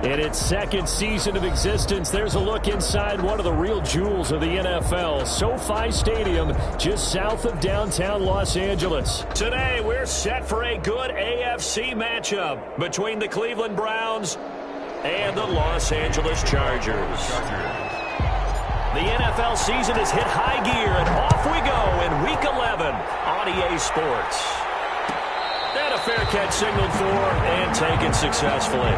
In its second season of existence, there's a look inside one of the real jewels of the NFL, SoFi Stadium, just south of downtown Los Angeles. Today, we're set for a good AFC matchup between the Cleveland Browns and the Los Angeles Chargers. The NFL season has hit high gear, and off we go in Week 11 on EA Sports. And a fair catch signaled for and taken successfully.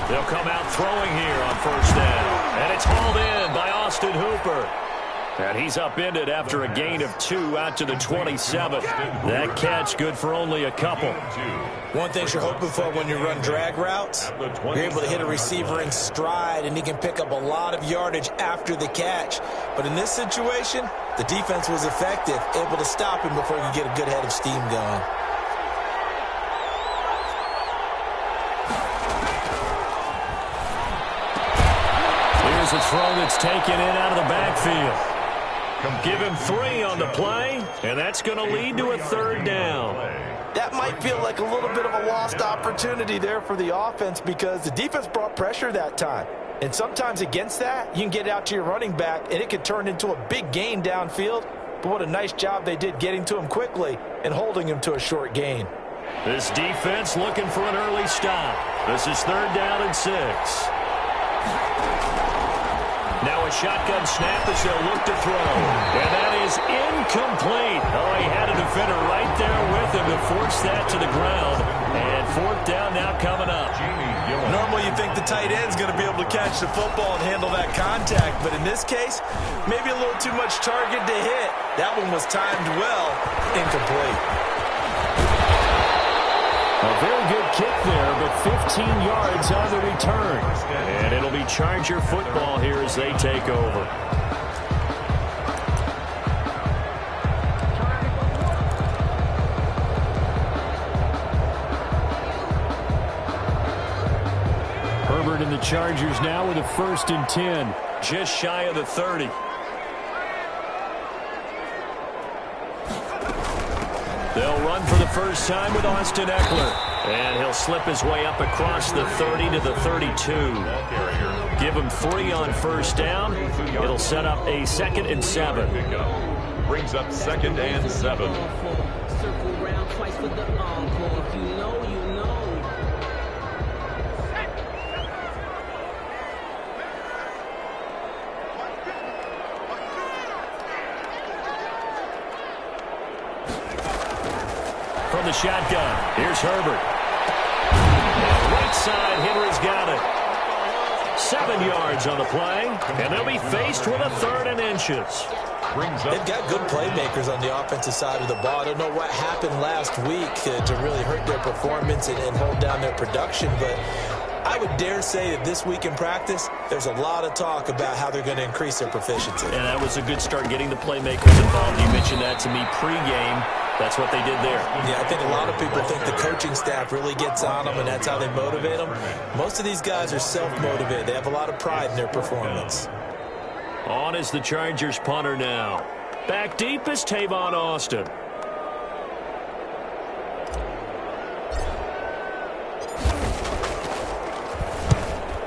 They'll come out throwing here on first down. And it's hauled in by Austin Hooper. And he's upended after a gain of 2 out to the 27th. That catch good for only a couple. One thing you're hoping for when you run drag routes, you're able to hit a receiver in stride, and he can pick up a lot of yardage after the catch. But in this situation, the defense was effective, able to stop him before he could get a good head of steam going. Here's a throw that's taken in out of the backfield. Give him 3 on the play, and that's going to lead to a third down. That might feel like a little bit of a lost opportunity there for the offense because the defense brought pressure that time. And sometimes against that, you can get out to your running back, and it could turn into a big gain downfield. But what a nice job they did getting to him quickly and holding him to a short gain. This defense looking for an early stop. This is 3rd down and 6. Now a shotgun snap as they'll look to throw. And that is incomplete. Oh, he had a defender right there with him to force that to the ground. And 4th down now coming up. Normally you think the tight end's going to be able to catch the football and handle that contact. But in this case, maybe a little too much target to hit. That one was timed well. Incomplete. A very good kick there, but 15 yards on the return. And it'll be Charger football here as they take over. Herbert and the Chargers now with a 1st and 10, just shy of the 30. They'll run for the first time with Austin Eckler. And he'll slip his way up across the 30 to the 32. Give him 3 on first down. It'll set up a 2nd and 7. Brings up 2nd and 7. Circle round twice for the encore. If you know, you know. From the shotgun, here's Herbert. Right side, Henry's got it. 7 yards on the play, and they'll be faced with a 3rd and inches. They've got good playmakers on the offensive side of the ball. I don't know what happened last week to really hurt their performance and hold down their production, but I would dare say that this week in practice, there's a lot of talk about how they're going to increase their proficiency. And that was a good start getting the playmakers involved. You mentioned that to me pregame. That's what they did there. Yeah, I think a lot of people think the coaching staff really gets on them, and that's how they motivate them. Most of these guys are self-motivated. They have a lot of pride in their performance. On is the Chargers punter now. Back deep is Tavon Austin.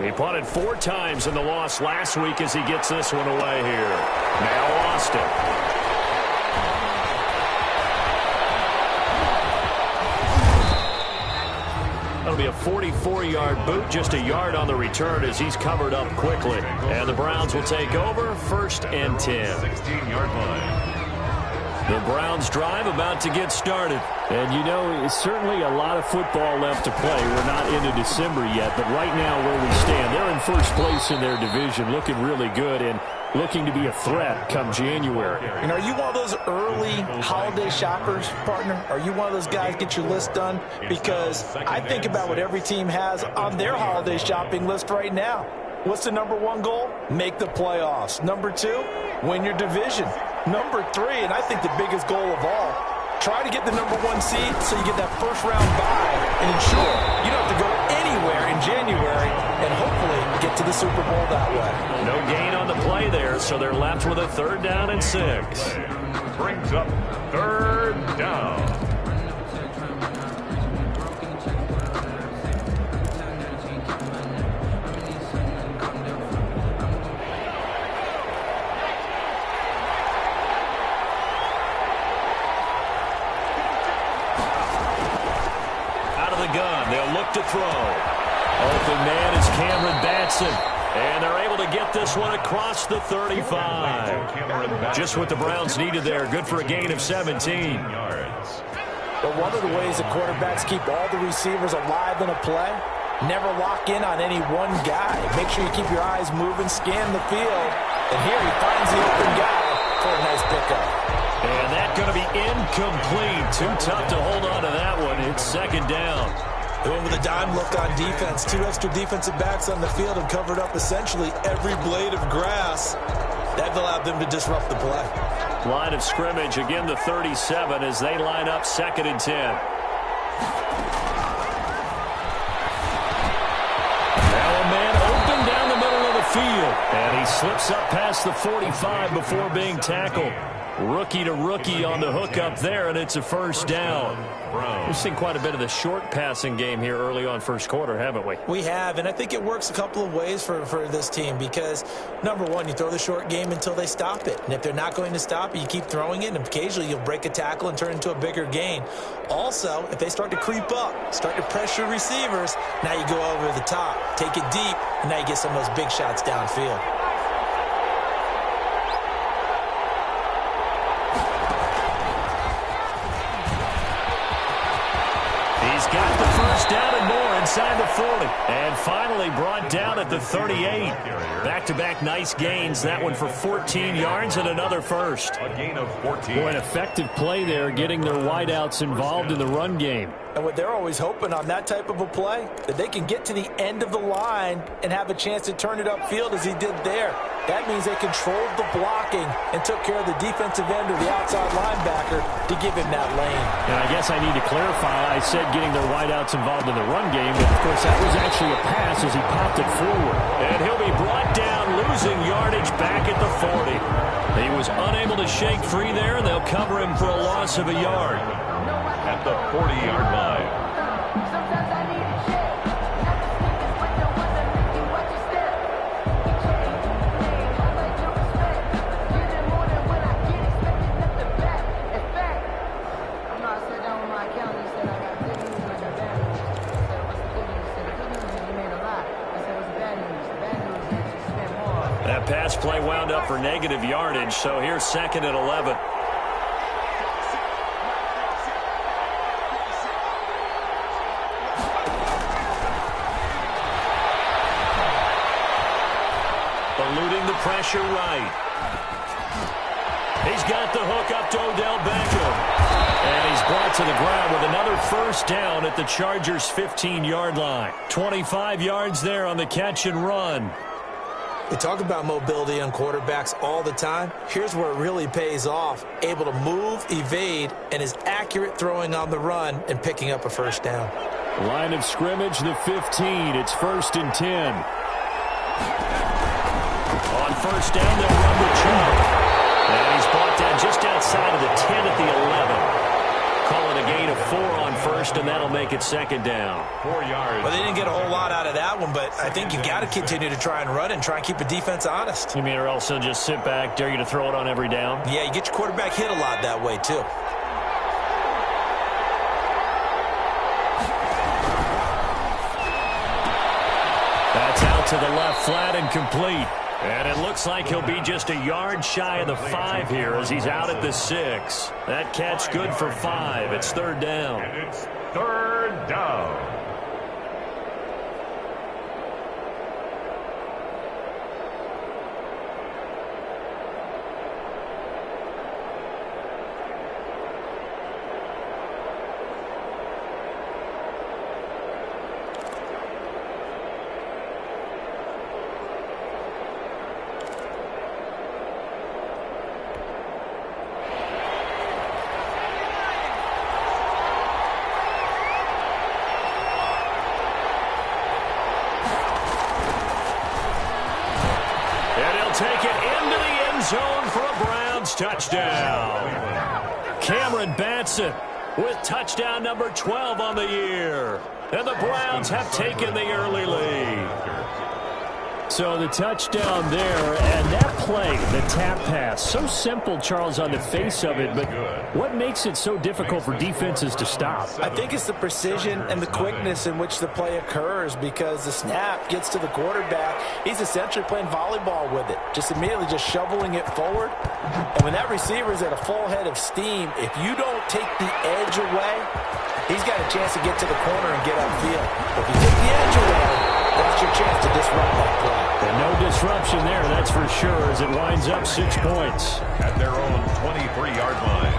He punted 4 times in the loss last week as he gets this one away here. Now Austin. That'll be a 44-yard boot, just a yard on the return as he's covered up quickly. And the Browns will take over, 1st and 10. 16-yard line. The Browns drive about to get started. And, you know, it's certainly a lot of football left to play. We're not into December yet, but right now where we stand, they're in first place in their division, looking really good and looking to be a threat come January. And are you one of those early holiday shoppers, partner? Are you one of those guys get your list done? Because I think about what every team has on their holiday shopping list right now. What's the #1 goal? Make the playoffs. #2, win your division. Number 3, and I think the biggest goal of all, try to get the number 1 seed so you get that first round bye and ensure you don't have to go anywhere in January and hopefully get to the Super Bowl that way. No gain on the play there, so they're left with a 3rd down and 6. Brings up 3rd down. To throw. Open man is Cameron Batson. And they're able to get this one across the 35. Just what the Browns needed there. Good for a gain of 17 yards. But one of the ways that quarterbacks keep all the receivers alive in a play, never lock in on any one guy. Make sure you keep your eyes moving, scan the field. And here he finds the open guy for a nice pickup. And that's going to be incomplete. Too tough to hold on to that one. It's 2nd down. They went with a dime look on defense. 2 extra defensive backs on the field and covered up essentially every blade of grass. That allowed them to disrupt the play. Line of scrimmage, again the 37 as they line up 2nd and 10. Now a man open down the middle of the field. And he slips up past the 45 before being tackled. Rookie to rookie on the hook up there, and it's a 1st down. We've seen quite a bit of the short passing game here early on 1st quarter, haven't we? We have, and I think it works a couple of ways for this team because, number 1, you throw the short game until they stop it. And if they're not going to stop it, you keep throwing it, and occasionally you'll break a tackle and turn it into a bigger gain. Also, if they start to creep up, start to pressure receivers, now you go over the top, take it deep, and now you get some of those big shots downfield. He's got the 1st down and more inside the 40. And finally brought down at the 38. Back-to-back nice gains. That one for 14 yards and another 1st. A gain of 14. Boy, an effective play there, getting their wideouts involved in the run game. And what they're always hoping on that type of a play, that they can get to the end of the line and have a chance to turn it upfield as he did there. That means they controlled the blocking and took care of the defensive end or the outside linebacker to give him that lane. And I guess I need to clarify, I said getting their wideouts involved in the run game, but of course that was actually a pass as he popped it forward. And he'll be brought down, losing yardage back at the 40. He was unable to shake free there, and they'll cover him for a loss of a yard. At the 40-yard line. That pass play wound up for negative yardage, so here's 2nd and 11. Eluding the pressure right. He's got the hook up to Odell Beckham. And he's brought to the ground with another 1st down at the Chargers' 15-yard line. 25 yards there on the catch and run. They talk about mobility on quarterbacks all the time. Here's where it really pays off. Able to move, evade, and is accurate throwing on the run and picking up a 1st down. Line of scrimmage, the 15. It's 1st and 10. On 1st down, they'll run the chunk. And he's brought down just outside of the 10 at the 11. Call it a gain of 4 on 1st, and that'll make it 2nd down. 4 yards. Well, they didn't get a whole lot out of that one, but I think you've got to continue to try and run and try and keep the defense honest. You mean or else he'll just sit back, dare you to throw it on every down? Yeah, you get your quarterback hit a lot that way, too. That's out to the left, flat and complete. And it looks like he'll be just a yard shy of the 5 here as he's out at the 6. That catch good for 5. It's 3rd down. And it's 3rd down. zone for a Browns touchdown. Cameron Batson with touchdown number 12 on the year. And the Browns have taken the early lead. So the touchdown there, and that play, the tap pass, so simple, Charles, on the face of it, but what makes it so difficult for defenses to stop? I think it's the precision and the quickness in which the play occurs, because the snap gets to the quarterback. He's essentially playing volleyball with it, just immediately just shoveling it forward. And when that receiver is at a full head of steam, if you don't take the edge away, he's got a chance to get to the corner and get upfield. If you take the edge away, that's your chance to disrupt that play. And no disruption there, that's for sure, as it winds up 6 points. At their own 23-yard line.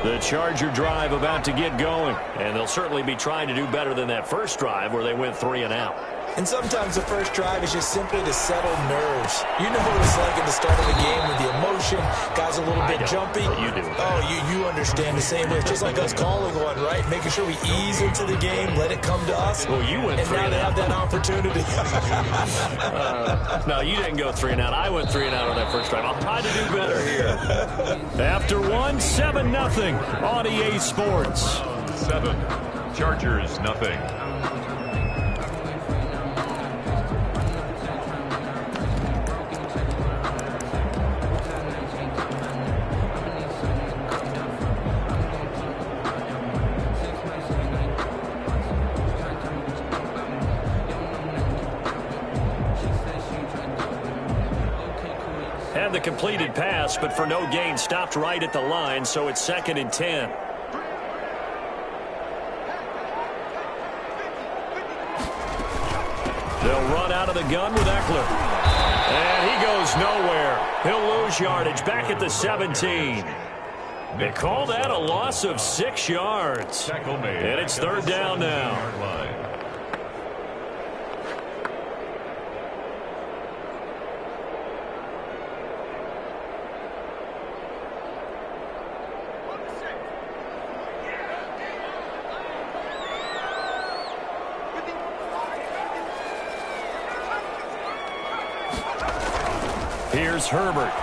The Charger drive about to get going, and they'll certainly be trying to do better than that first drive where they went 3 and out. And sometimes the first drive is just simply to settle nerves. You know what it's like at the start of the game with the emotion, guys a little bit jumpy. You do. Oh, you understand the same way. It's just like us calling one, right? Making sure we ease into the game, let it come to us. Well, you went and 3 now and they out. have that opportunity. No, you didn't go 3 and out. I went 3 and out on that first drive. I'll try to do better here. After 1, 7-0 on EA Sports. 7. Chargers, nothing. The completed pass, but for no gain, stopped right at the line, so it's 2nd and 10. They'll run out of the gun with Eckler. And he goes nowhere. He'll lose yardage back at the 17. They call that a loss of 6 yards. And it's 3rd down now. Here's Herbert.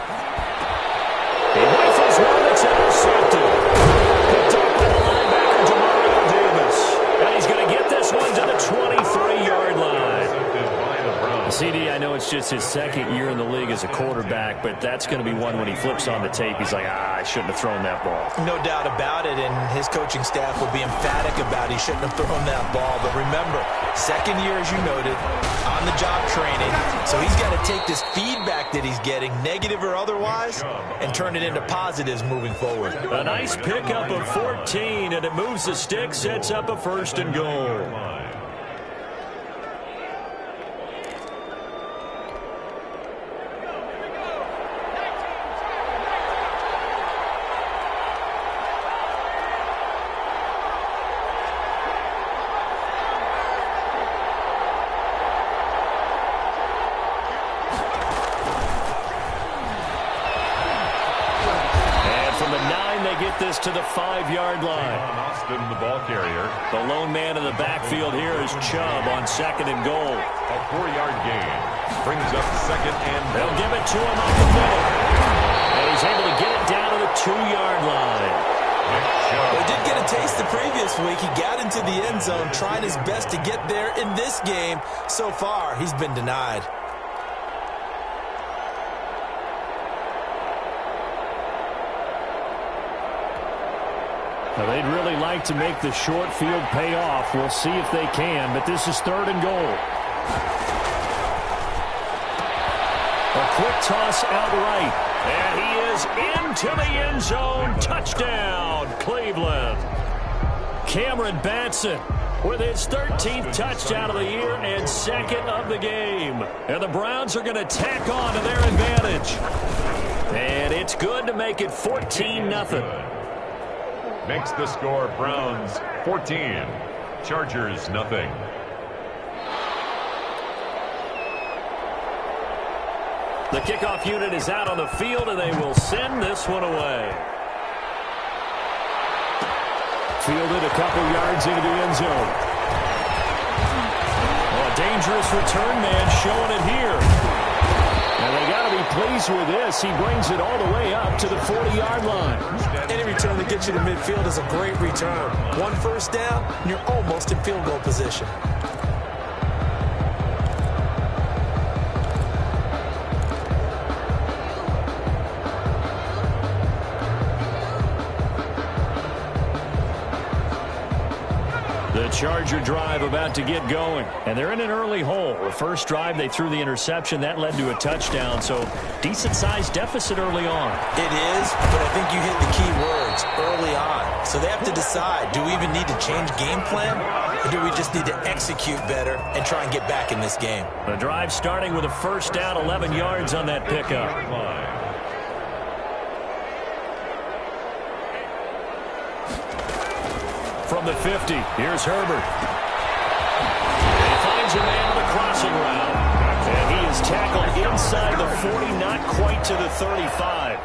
He rifles one that's intercepted. Picked up by the linebacker, Demario Davis. And he's going to get this one to the 23-yard line. CD, I know it's just his 2nd year in the league as a quarterback, but that's going to be one when he flips on the tape, he's like, I shouldn't have thrown that ball. No doubt about it, and his coaching staff will be emphatic about he shouldn't have thrown that ball. But remember, 2nd year, as you noted, on-the-job training, so he's got to take this feedback that he's getting, negative or otherwise, and turn it into positives moving forward. A nice pickup of 14, and it moves the stick, sets up a 1st and goal. This to the 5-yard line. Austin, the ball carrier. The lone man in the backfield here is Chubb on 2nd and goal. A 4-yard gain. Brings up 2nd and goal. They'll give it to him up the middle. And he's able to get it down to the 2-yard line. He did get a taste the previous week. He got into the end zone, trying his best to get there in this game. So far, he's been denied. Now, they'd really like to make the short field pay off. We'll see if they can, but this is 3rd and goal. A quick toss out right. And he is into the end zone. Touchdown, Cleveland. Cameron Batson with his 13th touchdown of the year and 2nd of the game. And the Browns are going to tack on to their advantage. And it's good to make it 14-0. Makes the score Browns 14, Chargers nothing. The kickoff unit is out on the field, and they will send this one away. Fielded a couple yards into the end zone. Oh, a dangerous return man showing it here. And they got to be pleased with this. He brings it all the way up to the 40-yard line. Any return that gets you to midfield is a great return. One first down, and you're almost in field goal position. The Charger drive about to get going. And they're in an early hole. The first drive, they threw the interception. That led to a touchdown. So decent-sized deficit early on. It is, but I think you hit the key words, early on. So they have to decide, do we even need to change game plan? Or do we just need to execute better and try and get back in this game? The drive starting with a first down, 11 yards on that pickup. From the 50, here's Herbert. He finds a man on the crossing route. And he is tackled inside the 40, not quite to the 35.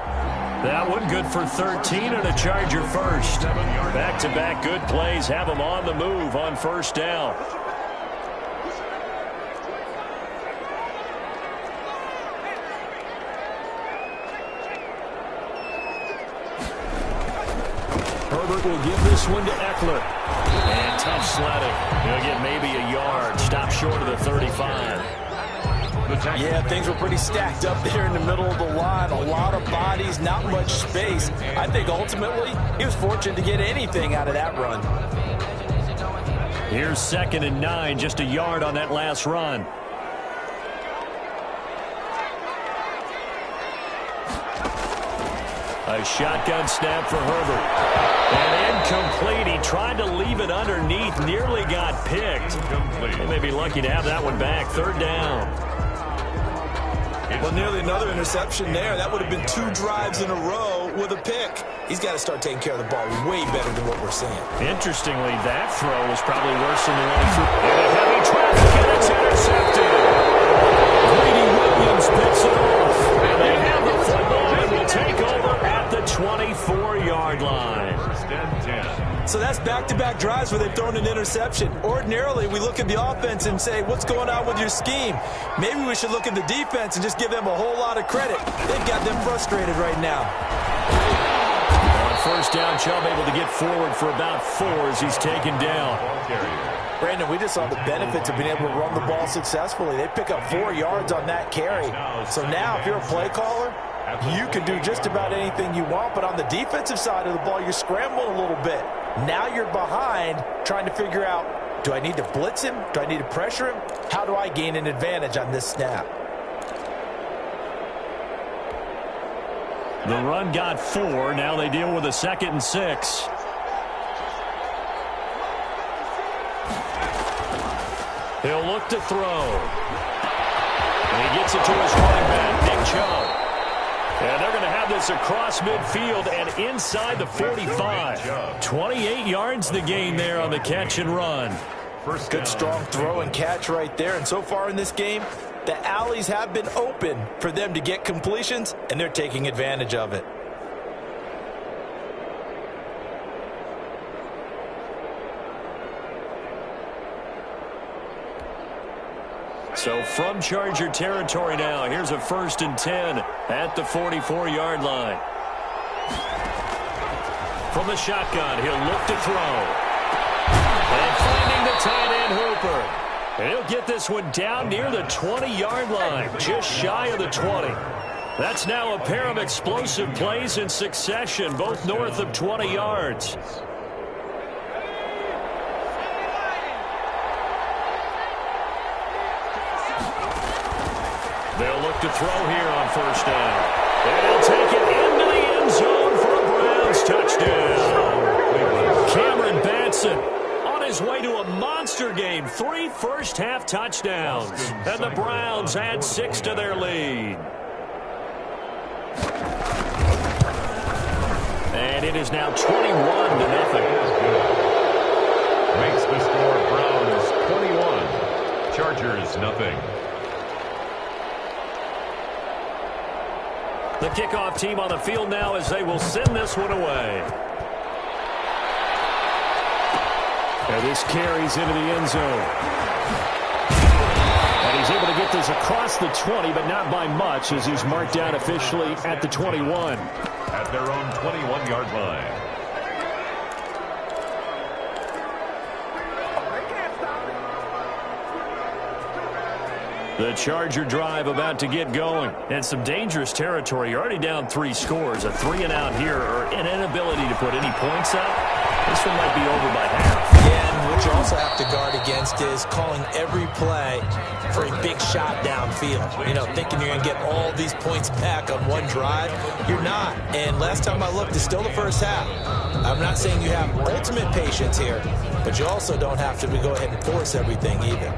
That one good for 13 and a Charger first. Back-to-back good plays have him on the move on first down. Herbert will give this one to Eckler. And tough sledding. He'll get maybe a yard. Stop short of the 35. Yeah, things were pretty stacked up there in the middle of the line. A lot of bodies, not much space. I think ultimately he was fortunate to get anything out of that run. Here's 2nd and 9, just a yard on that last run. A shotgun snap for Herbert. And incomplete. He tried to leave it underneath, nearly got picked. They may be lucky to have that one back. 3rd down. Well, nearly another interception there. That would have been 2 drives in a row with a pick. He's got to start taking care of the ball way better than what we're seeing. Interestingly, that throw was probably worse than the one he threw. In a heavy traffic, and it's intercepted. Greedy Williams picks it off. And they have the football and will take over at the 24-yard line. So that's back-to-back drives where they've thrown an interception. Ordinarily, we look at the offense and say, what's going on with your scheme? Maybe we should look at the defense and just give them a whole lot of credit. They've got them frustrated right now. On first down, Chubb able to get forward for about 4 as he's taken down. Brandon, we just saw the benefits of being able to run the ball successfully. They pick up 4 yards on that carry. So now, if you're a play caller, you can do just about anything you want, but on the defensive side of the ball, you're scrambling a little bit. Now you're behind, trying to figure out, do I need to blitz him? Do I need to pressure him? How do I gain an advantage on this snap? The run got 4. Now they deal with a 2nd and 6. He'll look to throw. And he gets it to his running back, Nick Chubb. And they're going to have this across midfield and inside the 45. 28 yards the gain there on the catch and run. Good strong throw and catch right there. And so far in this game, the alleys have been open for them to get completions, and they're taking advantage of it. So from Charger territory now, here's a 1st and 10 at the 44-yard line. From the shotgun, he'll look to throw. And finding the tight end Hooper. And he'll get this one down near the 20-yard line, just shy of the 20. That's now a pair of explosive plays in succession, both north of 20 yards. They'll look to throw here on first down. And he'll take it into the end zone for a Browns touchdown. Cameron Batson on his way to a monster game. 3 first-half touchdowns. And the Browns add 6 to their lead. And it is now 21-0. Makes the score Browns 21, Chargers nothing. The kickoff team on the field now as they will send this one away. And this carries into the end zone. And he's able to get this across the 20, but not by much, as he's marked down officially at the 21. At their own 21-yard line. The Charger drive about to get going. And some dangerous territory. You're already down 3 scores. A 3-and-out here, or an inability to put any points up. This one might be over by half. Yeah, and what you also have to guard against is calling every play for a big shot downfield. You know, thinking you're going to get all these points back on one drive. You're not. And last time I looked, it's still the first half. I'm not saying you have ultimate patience here, but you also don't have to go ahead and force everything either.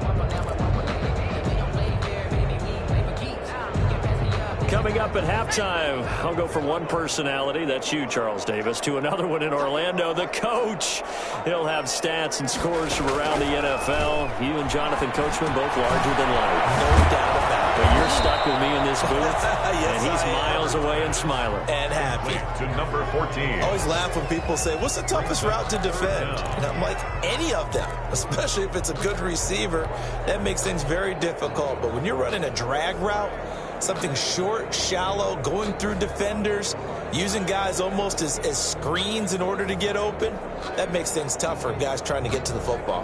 Coming up at halftime, I'll go from one personality, that's you, Charles Davis, to another one in Orlando, the coach. He'll have stats and scores from around the NFL. You and Jonathan Coachman both larger than life. No doubt about it. But you're stuck with me in this booth, Yes, and he's I am. miles away and smiling. And happy. To number 14. I always laugh when people say, what's the toughest route to defend? And I'm like, any of them, especially if it's a good receiver. That makes things very difficult. But when you're running a drag route, something short, shallow, going through defenders, using guys almost as screens in order to get open, that makes things tough for guys trying to get to the football.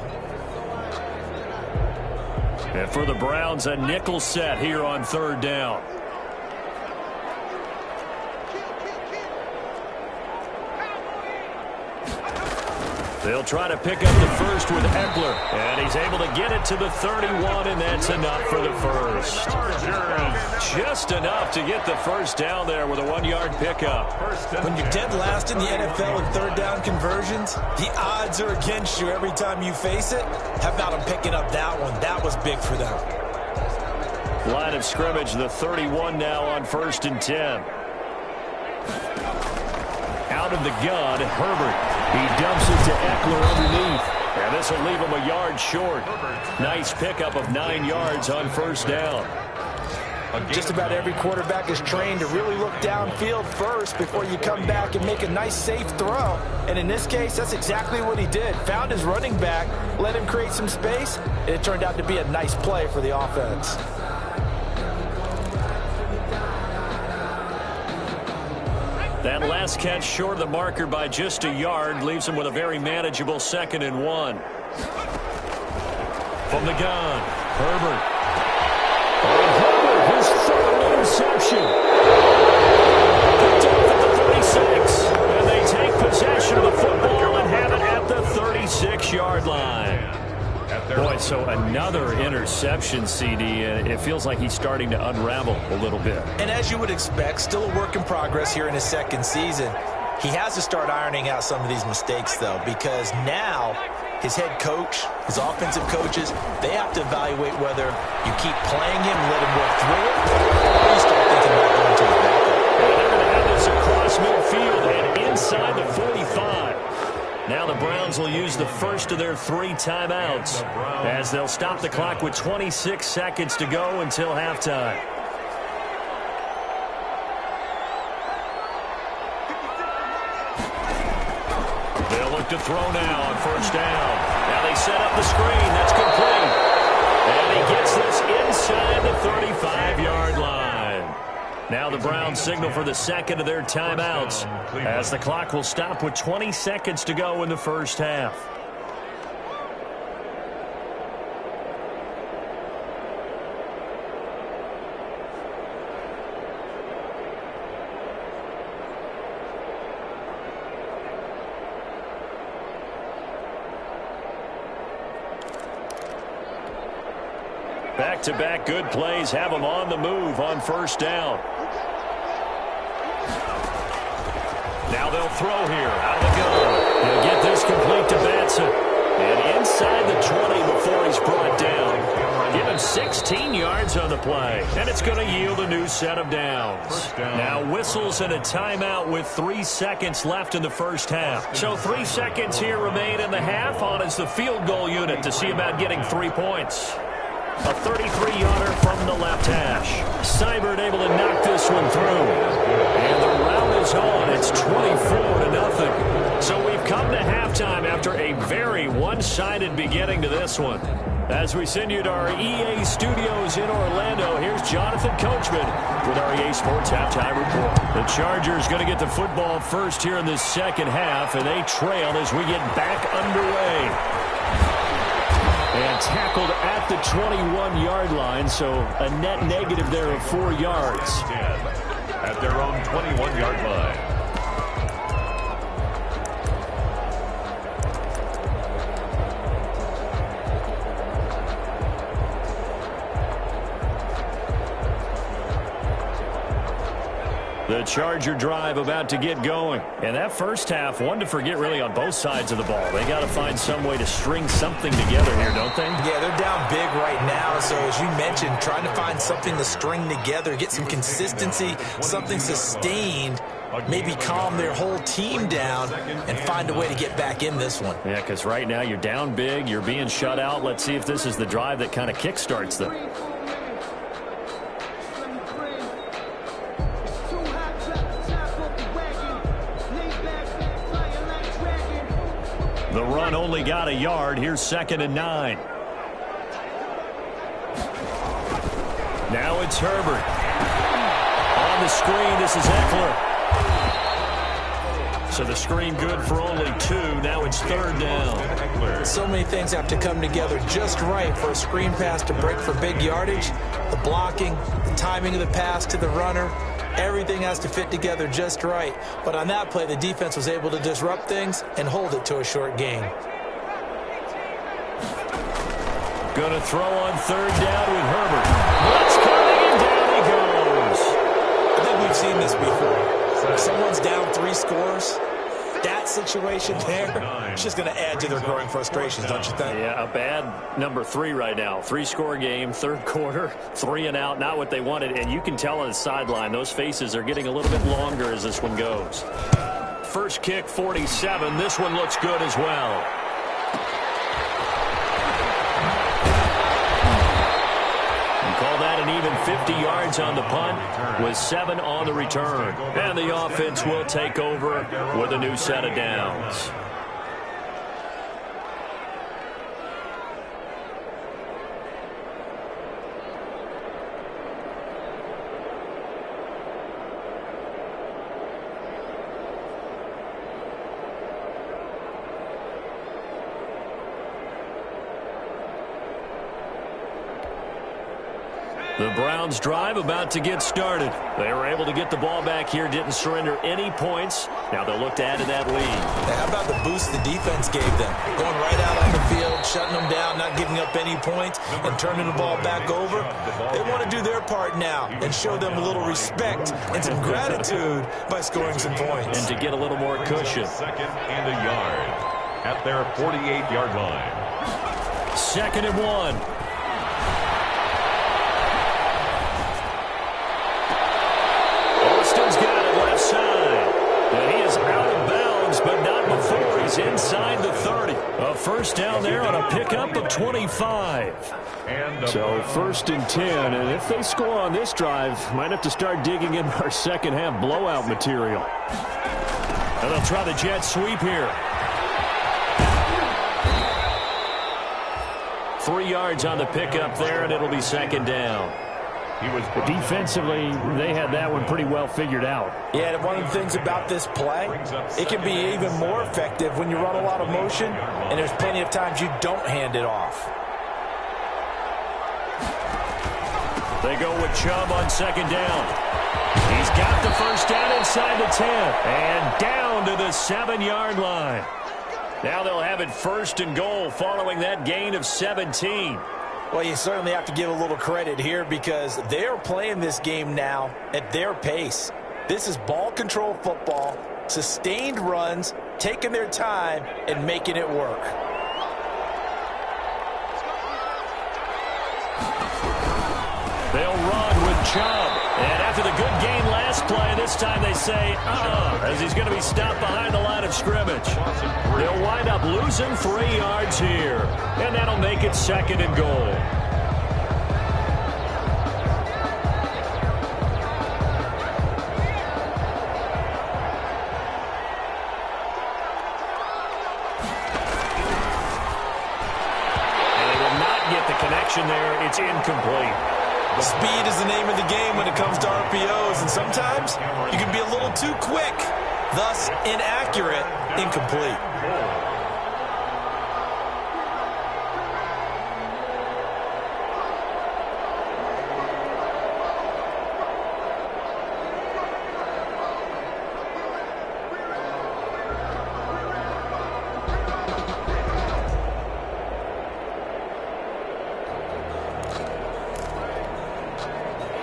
And for the Browns, a nickel set here on 3rd down. They'll try to pick up the first with Eckler. And he's able to get it to the 31, and that's enough for the first. Just enough to get the first down there with a 1-yard pickup. When you're dead last in the NFL in 3rd down conversions, the odds are against you every time you face it. How about them picking up that one? That was big for them. Line of scrimmage, the 31 now on 1st and 10. Out of the gun, Herbert. He dumps it to Eckler underneath. And this will leave him a yard short. Nice pickup of 9 yards on 1st down. Just about every quarterback is trained to really look downfield first before you come back and make a nice, safe throw. And in this case, that's exactly what he did. Found his running back, let him create some space, and it turned out to be a nice play for the offense. That last catch short of the marker by just a yard leaves him with a very manageable 2nd and 1. From the gun, Herbert. And Herbert, his 3rd interception. Picked off at the 36. And they take possession of the football and have it at the 36-yard line. Boy, so another interception, CD. It feels like he's starting to unravel a little bit. And as you would expect, still a work in progress here in his 2nd season. He has to start ironing out some of these mistakes, though, because now his head coach, his offensive coaches, they have to evaluate whether you keep playing him and let him work through it, or you start thinking about going to his backup. And they're going to have this across midfield and inside the 45. Now the Browns will use the first of their 3 timeouts as they'll stop the clock with 26 seconds to go until halftime. They'll look to throw now on 1st down. Now they set up the screen. That's complete. And he gets this inside the 35-yard line. Now the Browns signal for the 2nd of their timeouts as the clock will stop with 20 seconds to go in the 1st half. Back-to-back good plays have them on the move on 1st down. Now they'll throw here out of the gun. He'll get this complete to Batson. And inside the 20 before he's brought down. Give him 16 yards on the play. And it's going to yield a new set of downs. Now whistles and a timeout with 3 seconds left in the 1st half. So 3 seconds here remain in the half on as the field goal unit to see about getting 3 points. A 33-yarder from the left hash. Seibert able to knock this one through. And the round is on. It's 24-0. So we've come to halftime after a very one-sided beginning to this one. As we send you to our EA studios in Orlando, here's Jonathan Coachman with our EA Sports Halftime Report. The Chargers going to get the football first here in the second half, and they trail as we get back underway. And tackled at the 21-yard line, so a net negative there of 4 yards. At their own 21-yard line. The Charger drive about to get going. And that first half, one to forget really on both sides of the ball. They got to find some way to string something together here, don't they? Yeah, they're down big right now. So as you mentioned, trying to find something to string together, get some consistency, something sustained, maybe calm their whole team down and find a way to get back in this one. Yeah, because right now you're down big, you're being shut out. Let's see if this is the drive that kind of kickstarts them. The run only got a yard. Here's 2nd and 9. Now it's Herbert. On the screen, this is Eckler. So the screen good for only 2. Now it's 3rd down. So many things have to come together just right for a screen pass to break for big yardage. The blocking, the timing of the pass to the runner. Everything has to fit together just right. But on that play, the defense was able to disrupt things and hold it to a short gain. Going to throw on 3rd down with Herbert. What's coming, and down he goes. I think we've seen this before. If someone's down 3 scores, that situation there, it's just going to add to their growing frustrations, don't you think? Yeah, a bad number 3 right now. 3-score game, 3rd quarter, 3 and out, not what they wanted. And you can tell on the sideline, those faces are getting a little bit longer as this one goes. First kick, 47. This one looks good as well. Call that an even 50 yards on the punt with 7 on the return. And the offense will take over with a new set of downs. The Browns drive about to get started. They were able to get the ball back here, didn't surrender any points. Now they'll look to add to that lead. How about the boost the defense gave them? Going right out on the field, shutting them down, not giving up any points, and turning the ball back over. They want to do their part now and show them a little respect and some gratitude by scoring some points. And to get a little more cushion. 2nd and a yard at their 48-yard line. 2nd and 1. Austin's got it left side. And he is out of bounds, but not before he's inside the 30. A first down there on a pickup of 25. So 1st and 10, and if they score on this drive, might have to start digging in our second half blowout material. And they'll try the jet sweep here. 3 yards on the pickup there, and it'll be 2nd down. Defensively, they had that one pretty well figured out. Yeah, and one of the things about this play, it can be even more effective when you run a lot of motion, and there's plenty of times you don't hand it off. They go with Chubb on 2nd down. He's got the first down inside the 10, and down to the 7-yard line. Now they'll have it 1st and goal following that gain of 17. Well, you certainly have to give a little credit here because they're playing this game now at their pace. This is ball control football, sustained runs, taking their time, and making it work. They'll run with Chubb. And after the good gain last play, this time they say, as he's going to be stopped behind the line of scrimmage. They'll wind up losing 3 yards here. And that'll make it 2nd and goal. protection there. It's incomplete. Speed is the name of the game when it comes to RPOs, and sometimes you can be a little too quick, thus inaccurate, incomplete.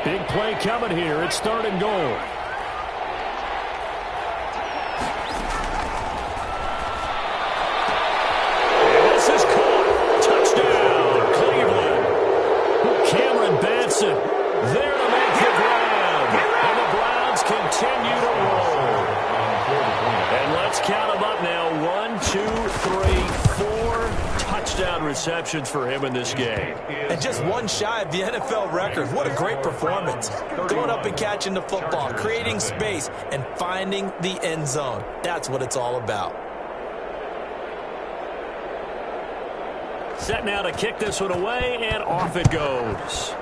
Big play coming here. It's 3rd and goal. And this is caught. Touchdown, Cleveland. Cameron Batson there to make the grab. And the Browns continue to roll. And let's count them up now. 1, 2, 3, 4 touchdown receptions for him in this game. And just one shy of the NFL record. What a great performance. Going up and catching the football, creating space, and finding the end zone. That's what it's all about. Set now to kick this one away, and off it goes.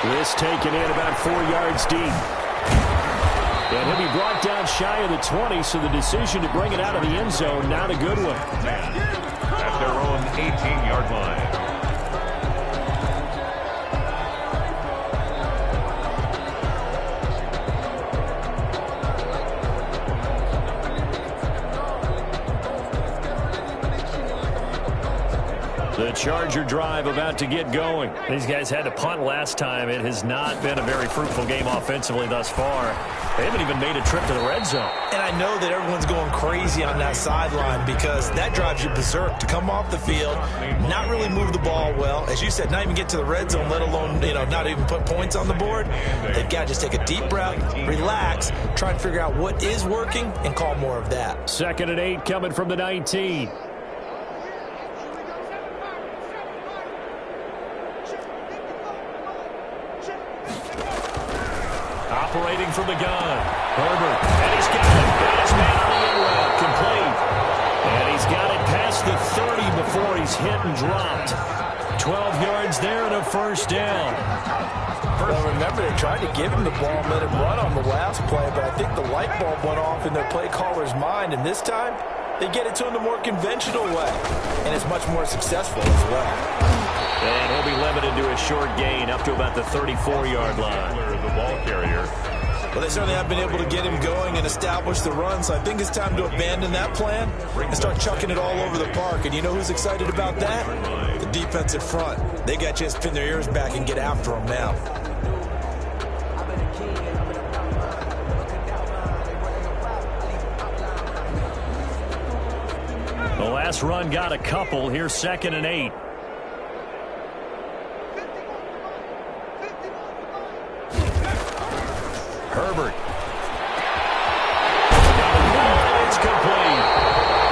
This taken in about 4 yards deep. And he'll be brought down shy of the 20, so the decision to bring it out of the end zone, not a good one. At their own 18-yard line. The Charger drive about to get going. These guys had to punt last time. It has not been a very fruitful game offensively thus far. They haven't even made a trip to the red zone. And I know that everyone's going crazy on that sideline because that drives you berserk to come off the field, not really move the ball well. As you said, not even get to the red zone, let alone, not even put points on the board. They've got to just take a deep breath, relax, try and figure out what is working, and call more of that. 2nd and 8 coming from the 19. Operating from the gun. Herbert. And he's got it. Got his man on the end route. Complete. And he's got it past the 30 before he's hit and dropped. 12 yards there and a 1st down. Well, remember, they tried to give him the ball and let him run on the last play, but I think the light bulb went off in their play caller's mind, and this time they get it to him the more conventional way, and it's much more successful as well. And he'll be limited to a short gain up to about the 34-yard line. The ball carrier. Well, they certainly have been able to get him going and establish the run, so I think it's time to abandon that plan and start chucking it all over the park. And you know who's excited about that? The defensive front. They got a chance to pin their ears back and get after him now. The last run got a couple. Here's 2nd and 8. Herbert. It's complete.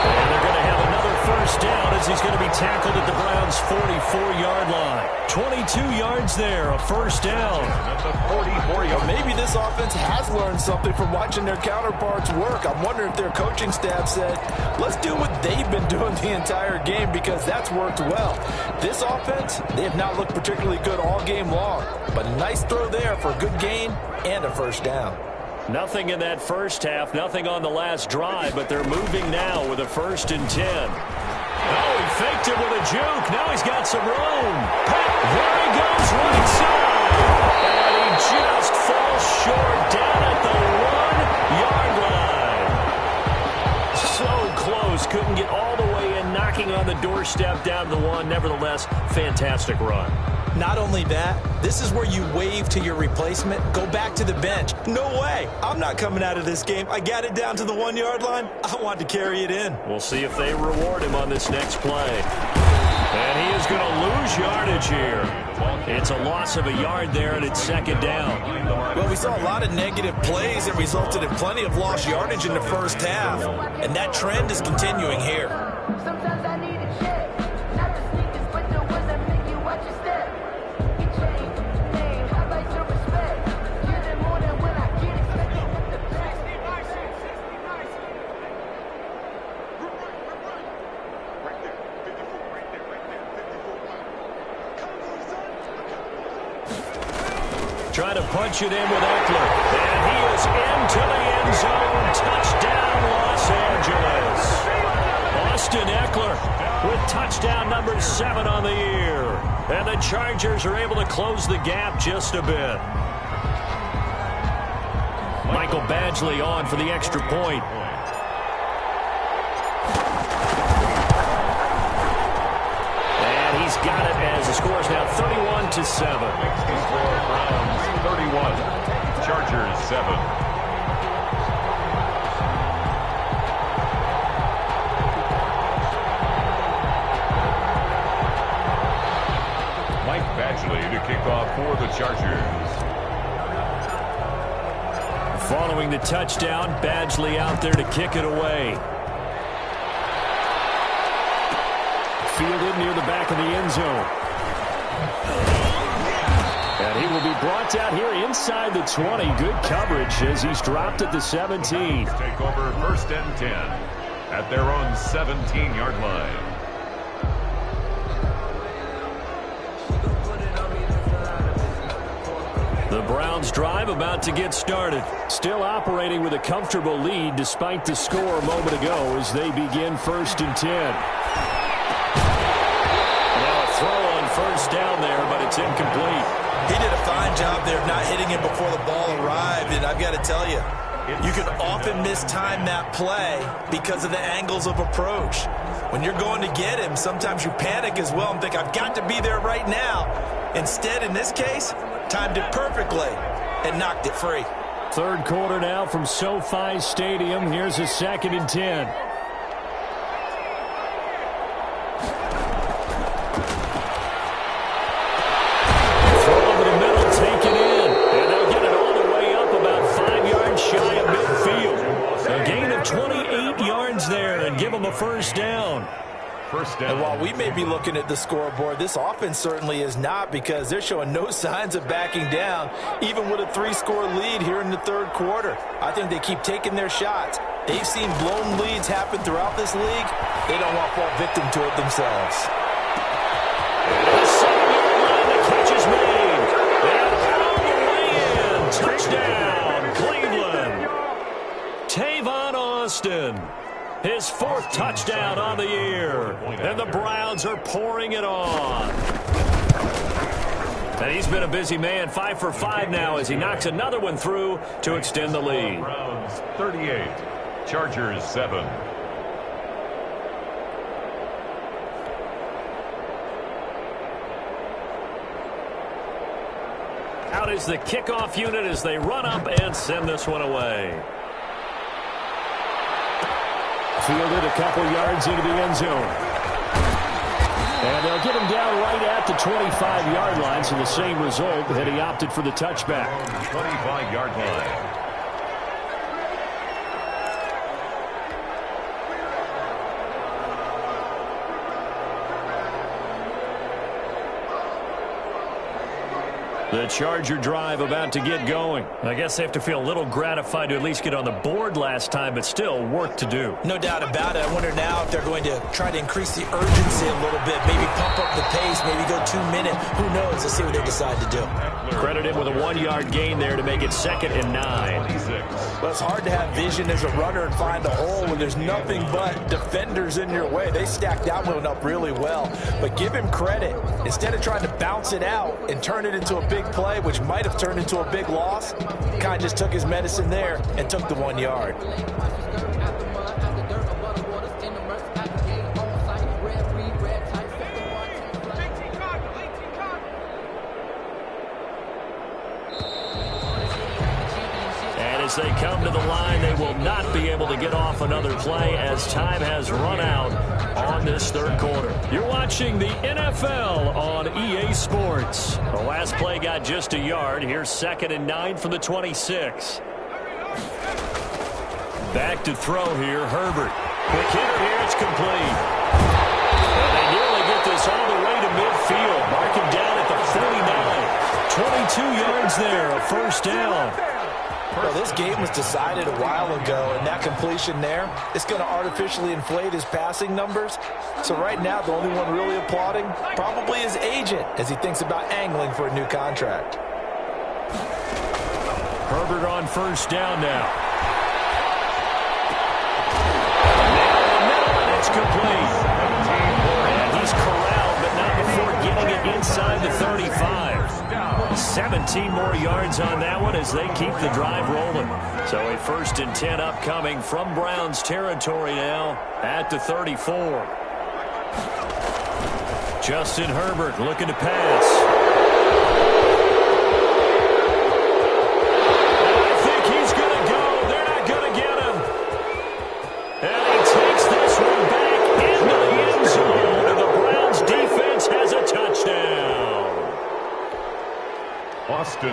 And they're going to have another 1st down as he's going to be tackled at the Browns' 44-yard line. 22 yards there, a 1st down. That's a 44-yard. Maybe this offense has learned something from watching their counterparts work. I'm wondering if their coaching staff said, let's do what they've been doing the entire game because that's worked well. This offense, they have not looked particularly good all game long, but a nice throw there for a good gain and a 1st down. Nothing in that first half, nothing on the last drive, but they're moving now with a 1st and 10. Oh, he faked it with a juke. Now he's got some room. There he goes right side. And he just falls short down at the 1-yard line. So close. Couldn't get all the way in, knocking on the doorstep down to the 1. Nevertheless, fantastic run. Not only that, this is where you wave to your replacement, go back to the bench. No way. I'm not coming out of this game. I got it down to the 1-yard line. I want to carry it in. We'll see if they reward him on this next play. And he is going to lose yardage here. It's a loss of a yard there, and it's 2nd down. Well, we saw a lot of negative plays that resulted in plenty of lost yardage in the first half, and that trend is continuing here. Sometimes I need a check. Not the sneakers, but the ones that make you watch your step. You change your name, how about your respect? Get it more than when I get it. punch it in with Eckler. And he is into the end zone. Touchdown, Los Angeles. Austin Eckler with touchdown number 7 on the year. And the Chargers are able to close the gap just a bit. Michael Badgley on for the extra point. And he's got it as the score is now 31-7. Browns 31, Chargers 7. To kick off for the Chargers. Following the touchdown, Badgley out there to kick it away. Fielded near the back of the end zone. And he will be brought down here inside the 20. Good coverage as he's dropped at the 17. Take over 1st and 10 at their own 17-yard line. The Browns drive about to get started. Still operating with a comfortable lead despite the score a moment ago as they begin 1st and 10. Now a throw on 1st down there, but it's incomplete. He did a fine job there of not hitting it before the ball arrived, and I've got to tell you, you can often mistime that play because of the angles of approach. When you're going to get him, sometimes you panic as well and think, I've got to be there right now. Instead, in this case, timed it perfectly and knocked it free. 3rd quarter now from SoFi Stadium. Here's a 2nd and 10. Throw over the middle, take it in. And they'll get it all the way up about 5 yards shy of midfield. A gain of 28 yards there and give them a 1st down. And while we may be looking at the scoreboard, this offense certainly is not, because they're showing no signs of backing down, even with a 3-score lead here in the 3rd quarter. I think they keep taking their shots. They've seen blown leads happen throughout this league. They don't want to fall victim to it themselves. The 7-yard line, the catch is made. And all the way in. Touchdown, Cleveland. Tavon Austin. His 4th touchdown on the year. And the Browns are pouring it on. And he's been a busy man. 5 for 5 now as he knocks another one through to extend the lead. Browns 38, Chargers 7. Out is the kickoff unit as they run up and send this one away. Fielded a couple yards into the end zone. And they'll get him down right at the 25-yard line, so the same result that he opted for the touchback. 25-yard line. The Charger drive about to get going. I guess they have to feel a little gratified to at least get on the board last time, but still work to do. No doubt about it. I wonder now if they're going to try to increase the urgency a little bit, maybe pump up the pace, maybe go 2 minute. Who knows? Let's see what they decide to do. Credit him with a 1-yard gain there to make it 2nd and 9. Well, it's hard to have vision as a runner and find a hole when there's nothing but defenders in your way. They stacked that one up really well. But give him credit. Instead of trying to bounce it out and turn it into a big play, which might have turned into a big loss, kind of just took his medicine there and took the 1 yard. As they come to the line, they will not be able to get off another play as time has run out on this 3rd quarter. You're watching the NFL on EA Sports. The last play got just a yard. Here's 2nd and 9 from the 26. Back to throw here, Herbert. Quick hitter here, it's complete. And they nearly get this all the way to midfield. Mark him down at the 49. 22 yards there, a 1st down. Well, this game was decided a while ago, and that completion there is going to artificially inflate his passing numbers. So right now, the only one really applauding probably his agent as he thinks about angling for a new contract. Herbert on first down now. It's complete. And he's corralled, but not before getting it inside the 35. 17 more yards on that one as they keep the drive rolling. So a 1st and 10 upcoming from Browns territory now at the 34. Justin Herbert looking to pass.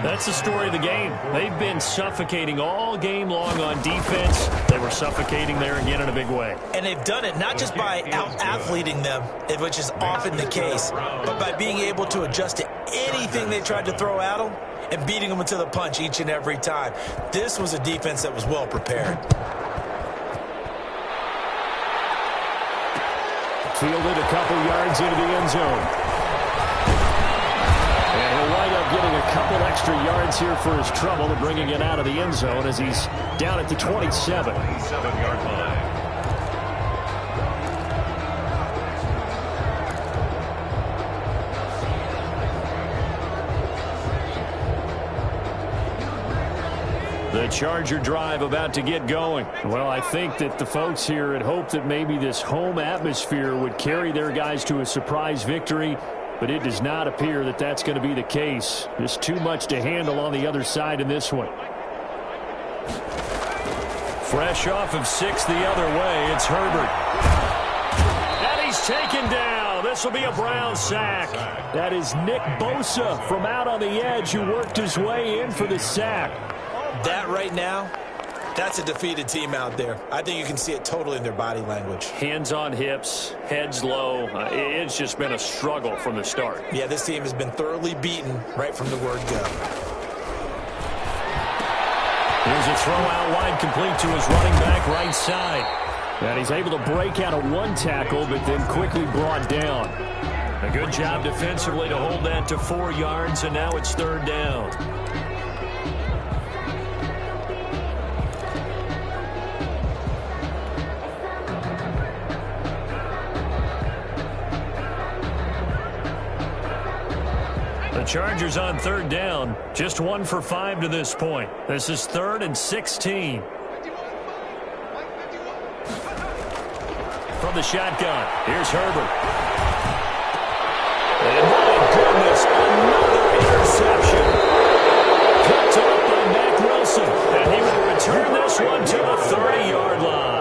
That's the story of the game. They've been suffocating all game long on defense. They were suffocating there again in a big way. And they've done it not just by out-athleting them, which is often the case, but by being able to adjust to anything they tried to throw at them and beating them to the punch each and every time. This was a defense that was well prepared. Fielded a couple yards into the end zone. And he'll wind up getting a couple extra yards here for his trouble and bringing it out of the end zone as he's down at the 27. 27-yard line. The Charger drive about to get going. Well, I think that the folks here had hoped that maybe this home atmosphere would carry their guys to a surprise victory, but it does not appear that that's going to be the case. There's too much to handle on the other side in this one. Fresh off of 6 the other way, it's Herbert. And he's taken down. This will be a Brown sack. That is Nick Bosa from out on the edge who worked his way in for the sack. That right now, that's a defeated team out there. I think you can see it totally in their body language. Hands on hips, heads low. It's just been a struggle from the start. Yeah, this team has been thoroughly beaten right from the word go. Here's a throw out wide complete to his running back right side. And he's able to break out of one tackle, but then quickly brought down. A good job defensively to hold that to 4 yards, and now it's 3rd down. The Chargers on 3rd down, just 1 for 5 to this point. This is 3rd and 16. From the shotgun, here's Herbert. And my goodness, another interception. Picked up by Mack Wilson, and he will return this one to the 30-yard line.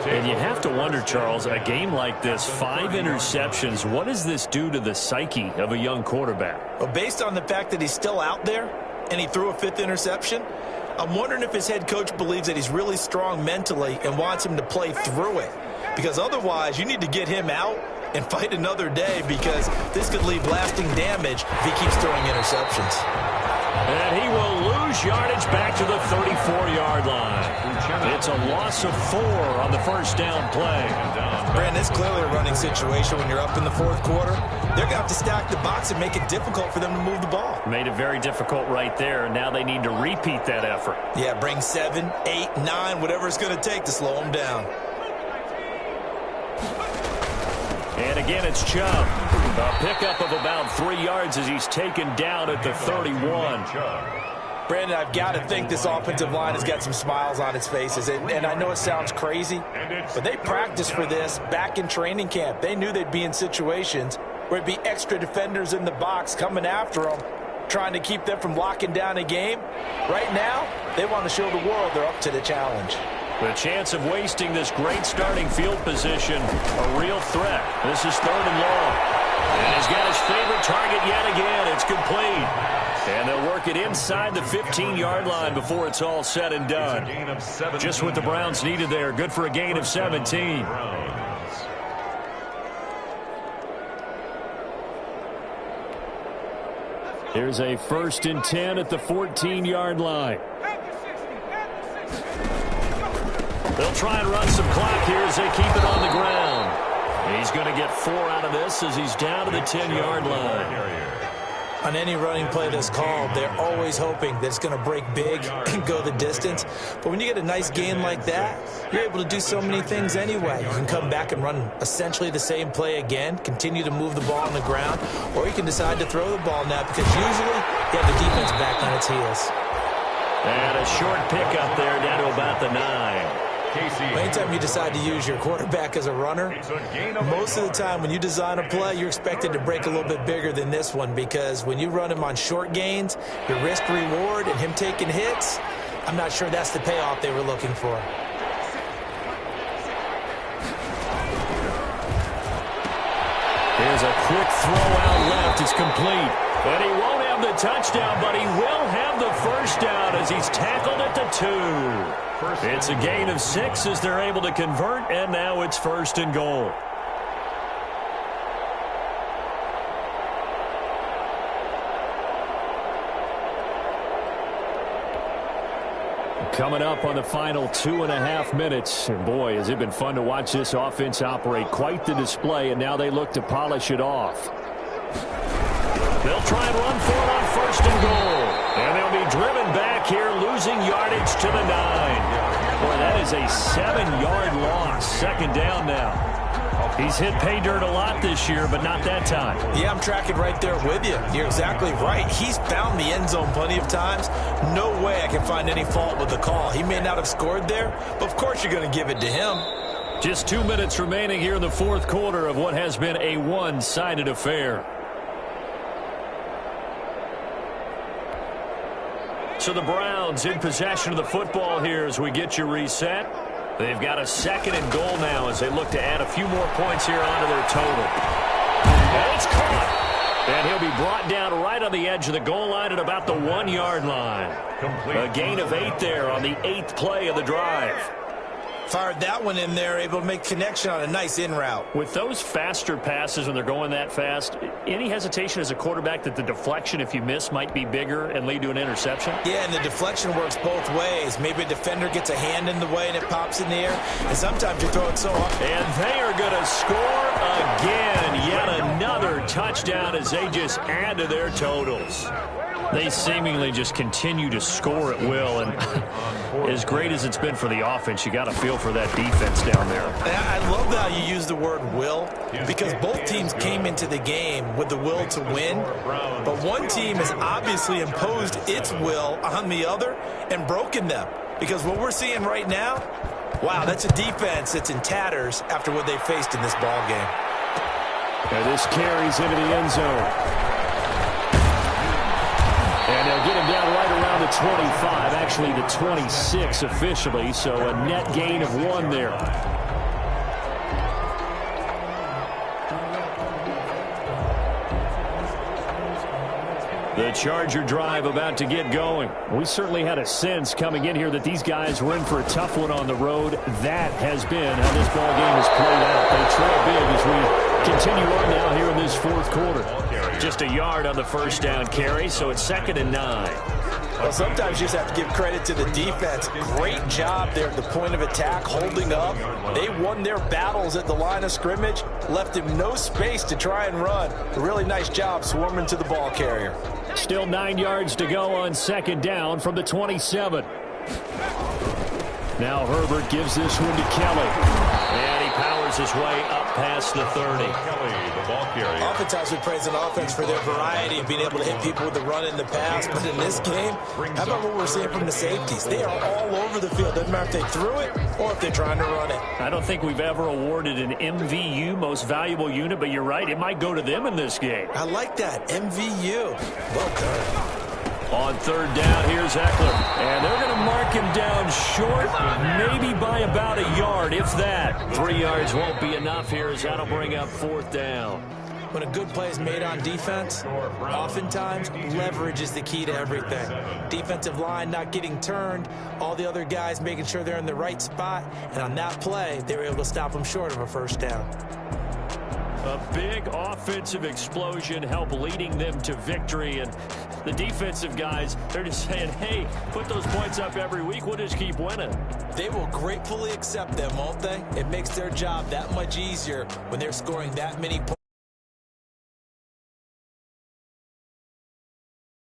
And you have to wonder, Charles, a game like this, 5 interceptions, what does this do to the psyche of a young quarterback? Well, based on the fact that he's still out there and he threw a 5th interception, I'm wondering if his head coach believes that he's really strong mentally and wants him to play through it. Because otherwise, you need to get him out and fight another day, because this could leave lasting damage if he keeps throwing interceptions. And he will lose yardage back to the 34-yard line. It's a loss of 4 on the 1st down play. Brandon, it's clearly a running situation when you're up in the 4th quarter. They're going to have to stack the box and make it difficult for them to move the ball. Made it very difficult right there, and now they need to repeat that effort. Yeah, bring 7, 8, 9, whatever it's going to take to slow them down. And again, it's Chubb. A pickup of about 3 yards as he's taken down at the 31. Brandon, I've got to think this offensive line has got some smiles on its faces. And I know it sounds crazy, but they practiced for this back in training camp. They knew they'd be in situations where it'd be extra defenders in the box coming after them, trying to keep them from locking down a game. Right now, they want to show the world they're up to the challenge. The chance of wasting this great starting field position, a real threat. This is 3rd and long. And he's got his favorite target yet again. It's complete. And they'll work it inside the 15-yard line before it's all said and done. Just what the Browns needed there. Good for a gain of 17. Here's a 1st and 10 at the 14-yard line. They'll try and run some clock here as they keep it on the ground. He's going to get 4 out of this as he's down to the 10-yard line. On any running play that's called, they're always hoping that it's going to break big and go the distance. But when you get a nice gain like that, you're able to do so many things anyway. You can come back and run essentially the same play again, continue to move the ball on the ground, or you can decide to throw the ball now because usually you have the defense back on its heels. And a short pickup there down to about the 9. Anytime you decide to use your quarterback as a runner, most of the time when you design a play, you're expected to break a little bit bigger than this one because when you run him on short gains, your risk-reward and him taking hits, I'm not sure that's the payoff they were looking for. Here's a quick throw out left. It's complete. And he won't have the touchdown, but he will have the first down as he's tackled at the 2. It's a gain of 6 as they're able to convert, and now it's 1st and goal. Coming up on the final 2.5 minutes. And boy, has it been fun to watch this offense operate. Quite the display, and now they look to polish it off. They'll try and run for it on 1st and goal. And they'll be driven back here, losing yardage to the 9. Boy, that is a 7-yard loss. 2nd down now. He's hit pay dirt a lot this year, but not that time. Yeah, I'm tracking right there with you. You're exactly right. He's found the end zone plenty of times. No way I can find any fault with the call. He may not have scored there, but of course you're going to give it to him. Just 2 minutes remaining here in the 4th quarter of what has been a one-sided affair. So the Browns in possession of the football here as we get you reset. They've got a 2nd and goal now as they look to add a few more points here onto their total. And it's caught. And he'll be brought down right on the edge of the goal line at about the 1-yard line. Complete. A gain of 8 there on the 8th play of the drive. Fired that one in there, able to make connection on a nice in route. With those faster passes when they're going that fast, any hesitation as a quarterback that the deflection, if you miss, might be bigger and lead to an interception? Yeah, and the deflection works both ways. Maybe a defender gets a hand in the way and it pops in the air, and sometimes you throw it so hard. And they are going to score again. Yet another touchdown as they just add to their totals. They seemingly just continue to score at will, and as great as it's been for the offense, you got to feel for that defense down there. I love how you use the word will, because both teams came into the game with the will to win, but one team has obviously imposed its will on the other and broken them, because what we're seeing right now, wow, that's a defense that's in tatters after what they faced in this ball game. And this carries into the end zone. And they'll get him down right around the 25, actually the 26 officially, so a net gain of 1 there. The Charger drive about to get going. We certainly had a sense coming in here that these guys were in for a tough one on the road. That has been how this ball game has played out. They trail big as we continue on now here in this 4th quarter. Just a yard on the 1st down carry, so it's 2nd and 9. Well, sometimes you just have to give credit to the defense. Great job there at the point of attack, holding up. They won their battles at the line of scrimmage, left him no space to try and run. A really nice job swarming to the ball carrier. Still 9 yards to go on 2nd down from the 27. Now Herbert gives this one to Kelly. And he powers his way up past the 30. Kelly, the ball carrier. Oftentimes we praise an offense for their variety of being able to hit people with the run in the pass. But in this game, how about what we're seeing from the safeties? They are all over the field. Doesn't matter if they threw it or if they're trying to run it. I don't think we've ever awarded an MVU, most valuable unit, but you're right, it might go to them in this game. I like that. MVU. Well done. On 3rd down, here's Eckler. And they're going to mark him down short, maybe by about a yard, if that. 3 yards won't be enough here as that'll bring up 4th down. When a good play is made on defense, oftentimes leverage is the key to everything. Defensive line not getting turned, all the other guys making sure they're in the right spot, and on that play, they were able to stop them short of a 1st down. A big offensive explosion helped leading them to victory, and the defensive guys, they're just saying, hey, put those points up every week, we'll just keep winning. They will gratefully accept them, won't they? It makes their job that much easier when they're scoring that many points.